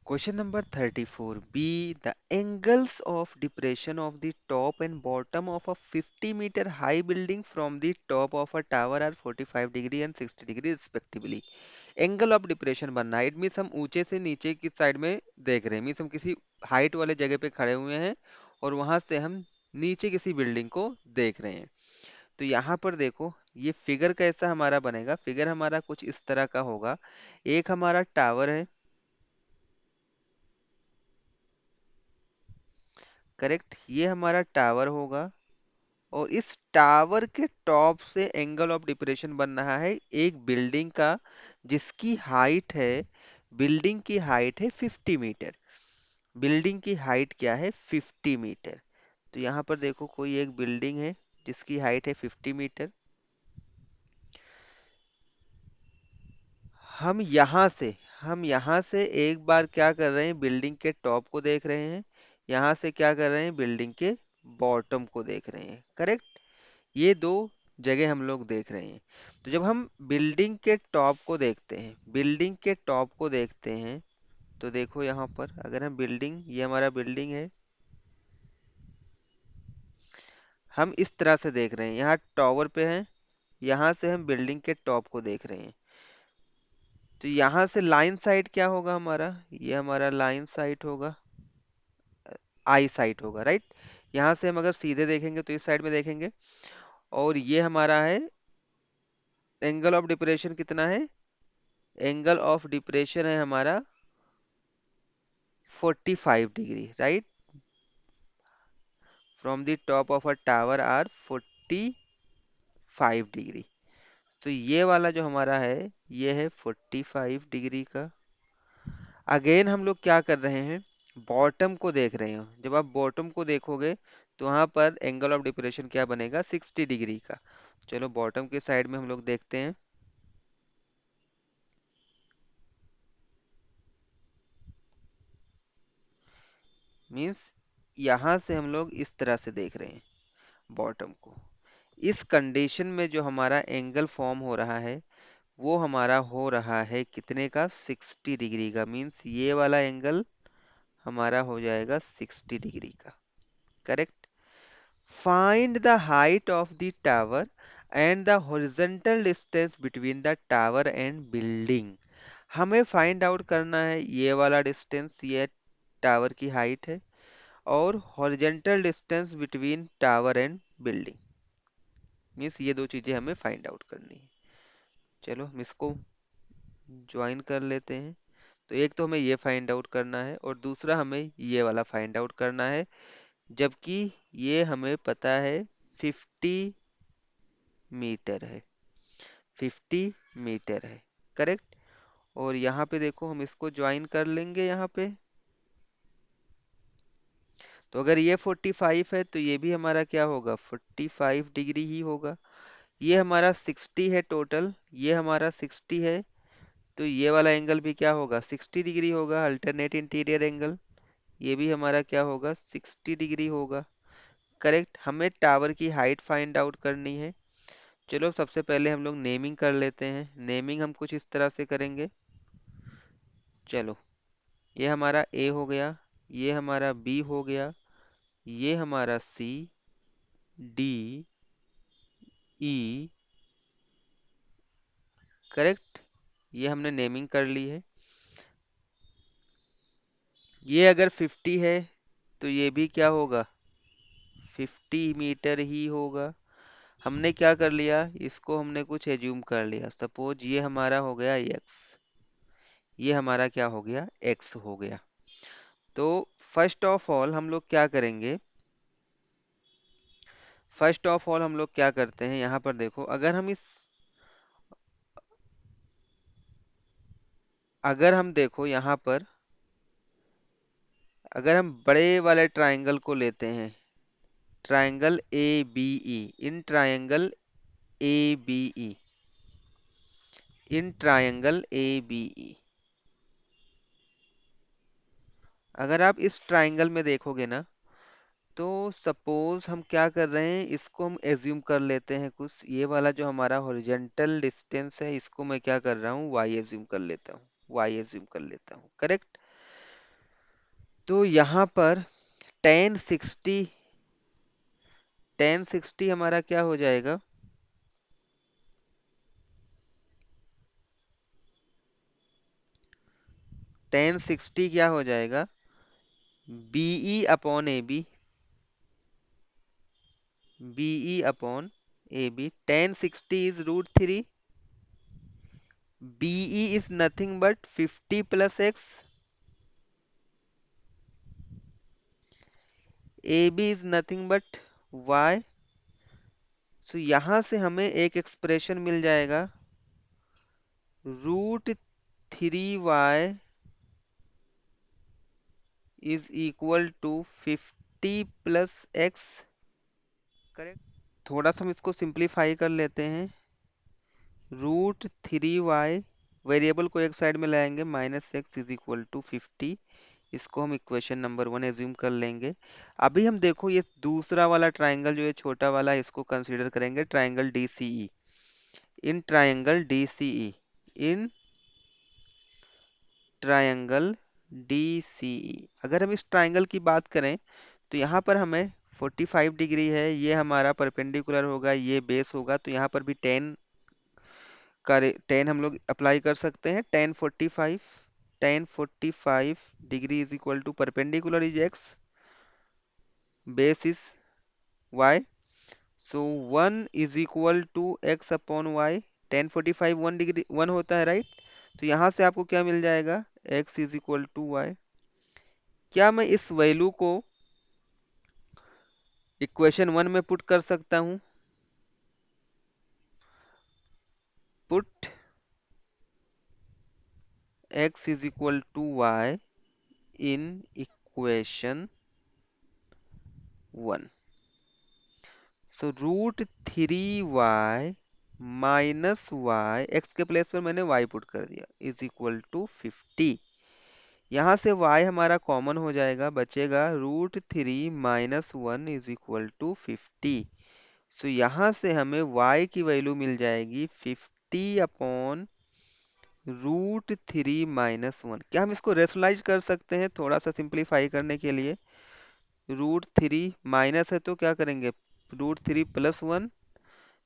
Question number 34. B. The angles of depression of the top and bottom of a 50-meter high building from the top of a tower are 45 degree and 60 degree respectively. Angle of depression बनना है, it means हम ऊंचे से नीचे की side में देख रहे हैं, मीन्स हम किसी हाइट वाले जगह पे खड़े हुए हैं और वहां से हम नीचे किसी बिल्डिंग को देख रहे हैं। तो यहाँ पर देखो ये फिगर कैसा हमारा बनेगा, फिगर हमारा कुछ इस तरह का होगा। एक हमारा टावर है, करेक्ट, ये हमारा टावर होगा और इस टावर के टॉप से एंगल ऑफ डिप्रेशन बन रहा है एक बिल्डिंग का, जिसकी हाइट है, बिल्डिंग की हाइट है 50 मीटर। बिल्डिंग की हाइट क्या है, 50 मीटर। तो यहाँ पर देखो कोई एक बिल्डिंग है जिसकी हाइट है 50 मीटर। हम यहाँ से एक बार क्या कर रहे हैं, बिल्डिंग के टॉप को देख रहे हैं, यहाँ से क्या कर रहे हैं, बिल्डिंग के बॉटम को देख रहे हैं, करेक्ट। ये दो जगह हम लोग देख रहे हैं। तो जब हम बिल्डिंग के टॉप को देखते हैं, बिल्डिंग के टॉप को देखते हैं, तो देखो यहाँ पर अगर हम बिल्डिंग, ये हमारा बिल्डिंग है, हम इस तरह से देख रहे हैं, यहाँ टॉवर पे हैं, यहाँ से हम बिल्डिंग के टॉप को देख रहे हैं। तो यहाँ से लाइन साइड क्या होगा हमारा, ये हमारा लाइन साइड होगा, आई साइड होगा, राइट। यहाँ से हम अगर सीधे देखेंगे तो इस साइड में देखेंगे, और ये हमारा है एंगल ऑफ डिप्रेशन कितना है, एंगल ऑफ डिप्रेशन है हमारा 45 degree, right. From the top of a tower are 45 degree. तो ये वाला जो हमारा है, ये है 45 डिग्री का। अगेन हम लोग क्या कर रहे हैं, बॉटम को देख रहे हो, जब आप बॉटम को देखोगे तो वहां पर एंगल ऑफ डिप्रेशन क्या बनेगा, 60 डिग्री का। चलो बॉटम के साइड में हम लोग देखते हैं, मीन्स यहाँ से हम लोग इस तरह से देख रहे हैं बॉटम को। इस कंडीशन में जो हमारा एंगल फॉर्म हो रहा है, वो हमारा हो रहा है कितने का, 60 डिग्री का। मीन्स ये वाला एंगल हमारा हो जाएगा 60 डिग्री का, correct. Find the height of the tower and the horizontal distance between the tower and building। हमें फाइंड आउट करना है ये वाला डिस्टेंस, ये टावर की हाइट है, और horizontal distance between tower and building, means ये दो चीजें हमें फाइंड आउट करनी है। चलो हम इसको ज्वाइन कर लेते हैं। तो एक तो हमें ये फाइंड आउट करना है और दूसरा हमें ये वाला फाइंड आउट करना है, जबकि ये हमें पता है 50 मीटर है, 50 मीटर है, करेक्ट। और यहाँ पे देखो हम इसको ज्वाइन कर लेंगे यहाँ पे। तो अगर ये 45 है तो ये भी हमारा क्या होगा, 45 डिग्री ही होगा। ये हमारा 60 है टोटल, ये हमारा 60 है, तो ये वाला एंगल भी क्या होगा, 60 डिग्री होगा, अल्टरनेट इंटीरियर एंगल। ये भी हमारा क्या होगा, 60 डिग्री होगा, करेक्ट। हमें टावर की हाइट फाइंड आउट करनी है। चलो सबसे पहले हम लोग नेमिंग कर लेते हैं। नेमिंग हम कुछ इस तरह से करेंगे। चलो ये हमारा ए हो गया, ये हमारा बी हो गया, ये हमारा सी, डी, ई, करेक्ट। ये हमने नेमिंग कर ली है। ये अगर 50 है तो ये भी क्या होगा, 50 मीटर ही होगा। हमने क्या कर लिया, इसको हमने कुछ एज्यूम कर लिया, सपोज ये हमारा हो गया एक्स, ये हमारा क्या हो गया, एक्स हो गया। तो फर्स्ट ऑफ ऑल हम लोग क्या करेंगे, फर्स्ट ऑफ ऑल हम लोग क्या करते हैं, यहाँ पर देखो अगर हम इस, अगर हम देखो यहाँ पर, अगर हम बड़े वाले ट्रायंगल को लेते हैं, triangle A B E, in triangle A B E, in triangle A B E, अगर आप इस ट्रायंगल में देखोगे ना, तो सपोज हम क्या कर रहे हैं, इसको हम एज्यूम कर लेते हैं कुछ, ये वाला जो हमारा हॉरिजेंटल डिस्टेंस है, इसको मैं क्या कर रहा हूँ, वाई एज्यूम कर लेता हूँ, वाई एज्यूम कर लेता हूँ, करेक्ट। तो यहाँ पर टेन सिक्सटी हमारा क्या हो जाएगा? 1060 क्या हो जाएगा? B E upon A B, B E upon A B. 1060 is √3, B E is nothing but 50 plus x, A B is nothing but y. So यहां से हमें एक एक्सप्रेशन मिल जाएगा, √3y is equal to 50 plus x. Correct. थोड़ा सा हम इसको सिंप्लीफाई कर लेते हैं। √3y, वेरिएबल को एक साइड में लाएंगे, -x इज इक्वल टू 50। इसको हम इक्वेशन नंबर 1 एज्यूम कर लेंगे। अभी हम देखो ये दूसरा वाला ट्राइंगल जो है छोटा वाला, इसको कंसीडर करेंगे, triangle DCE। In triangle DCE, in triangle DCE, अगर हम इस ट्राइंगल की बात करें तो यहाँ पर हमें 45 डिग्री है, ये हमारा परपेंडिकुलर होगा, ये बेस होगा, तो यहाँ पर भी 10 हम लोग अप्लाई कर सकते हैं। 1045 degree is equal to perpendicular is x, base is y, so 1 is equal to x upon y। 1045 1 degree 1 होता है, राइट? तो यहाँ से आपको क्या मिल जाएगा? x is equal to y। क्या मैं इस वैल्यू को इक्वेशन 1 में पुट कर सकता हूँ? Put x is equal to y in equation 1। So √3y minus y, x के प्लेस पर मैंने y पुट कर दिया, इज इक्वल टू 50। यहाँ से y हमारा कॉमन हो जाएगा, बचेगा √3 - 1 इज इक्वल टू 50। सो यहाँ से हमें y की वैल्यू मिल जाएगी 50 अपॉन √3 - 1। क्या हम इसको रेशनलाइज कर सकते हैं थोड़ा सा सिंप्लीफाई करने के लिए? √3 माइनस है तो क्या करेंगे? √3 + 1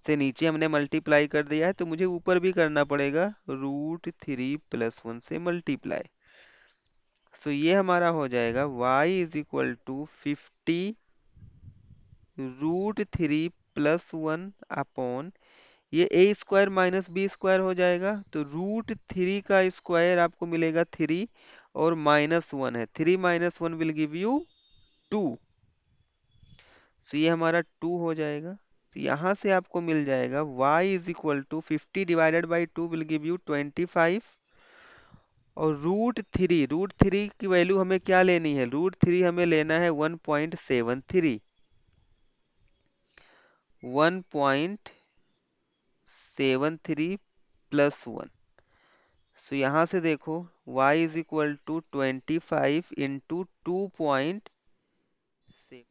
से नीचे हमने मल्टीप्लाई कर दिया है, तो मुझे ऊपर भी करना पड़ेगा, √3 + 1 से मल्टीप्लाई। सो ये हमारा हो जाएगा y is equal to 50 √3 + 1 upon, ये a² - b² हो जाएगा, तो √3 का स्क्वायर आपको मिलेगा 3, और -1 है, 3 - 1 विल गिव यू 2। सो ये हमारा 2 हो जाएगा। तो यहाँ से आपको मिल जाएगा y is equal to 50 divided by 2 will give you 25, और √3 की वैल्यू हमें क्या लेनी है? √3 हमें लेना है 1.73, 1.73 + 1। सो यहाँ से देखो y is equal to 25 into 2.7।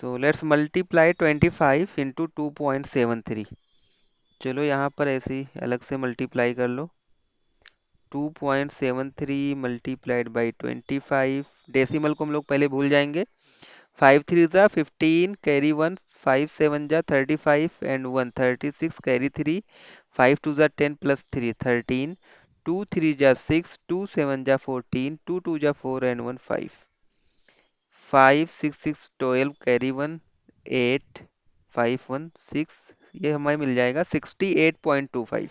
So let's multiply 25 into 2.73। चलो यहाँ पर ऐसे ही अलग से मल्टीप्लाई कर लो। 2.73 मल्टीप्लाइड बाई 25, डेसिमल को हम लोग पहले भूल जाएंगे। 5 3 ज़ा 15, कैरी 1, 5 7 ज़ा 35 एंड 1 36, कैरी 3, 5 2 ज़ा 10 + 3 13, 2 3 ज़ा 6, 2 7 ज़ा 14, 2 2 ज़ा 4 एंड 1 5, 5 6 6 12, कैरी 1 8, 5 1 6, ये हमें मिल जाएगा 68.25।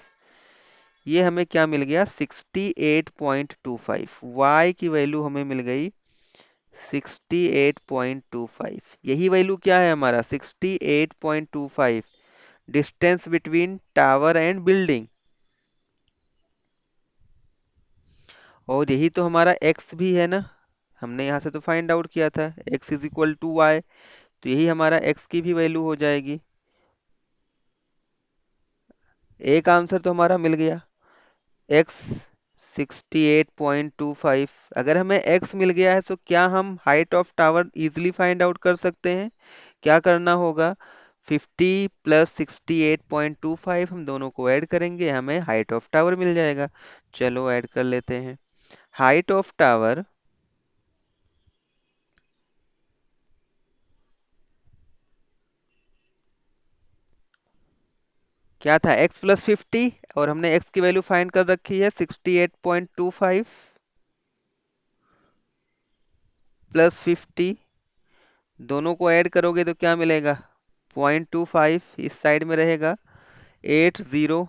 ये हमें क्या मिल गया? 68.25। y की वैल्यू हमें मिल गई 68.25। यही वैल्यू क्या है हमारा? 68.25, distance between tower and building. और यही तो हमारा x भी है ना, हमने यहाँ से तो फाइंड आउट किया था x is equal to y, तो यही हमारा x की भी वैल्यू हो जाएगी। एक आंसर तो हमारा मिल गया, x 68.25। अगर हमें x मिल गया है तो क्या हम height of tower easily find out कर सकते हैं? क्या करना होगा? 50 + 68.25 हम दोनों को ऐड करेंगे, हमें हाइट ऑफ टावर मिल जाएगा। चलो ऐड कर लेते हैं। हाइट ऑफ टावर क्या था, x+50, और हमने x की वैल्यू फाइंड कर रखी है 68.25 +50, दोनों को ऐड करोगे तो क्या मिलेगा, 0.25 इस साइड में रहेगा, 80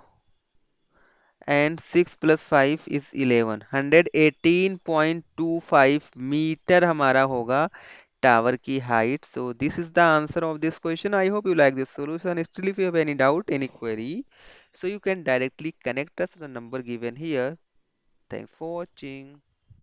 एंड 6 + 5 इज 11, 118.25 मीटर हमारा होगा tower की height. So this is the answer of this question. I hope you like this solution. Still, if you have any doubt, any query, so you can directly connect us to the number given here. Thanks for watching.